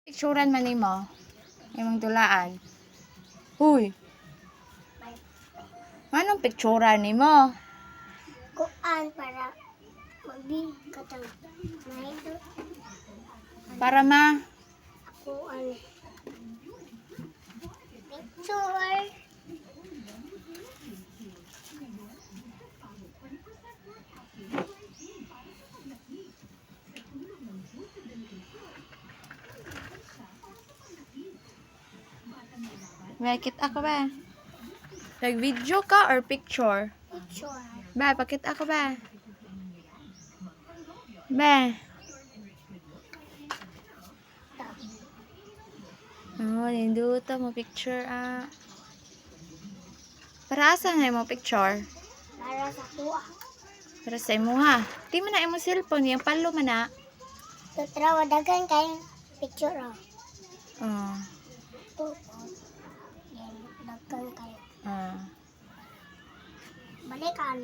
Picturean man nimo. Imong tulaan. Huy. Anong picturean nimo? Kuan para magbig katang mahito. Para ma Kuan. Picture. Bakit ako ba? Nag-video ka or picture? Picture. Ba, pakit ako ba? Ba. Oh, ninduta mo picture Para asa na mo picture? Para sa kuha. Para sa imo ha. Di man na imo cellphone, yung palo man na. Tutrawa dagan kay picture. Oh. Tukod. Yan dagan kay Ah. balikan.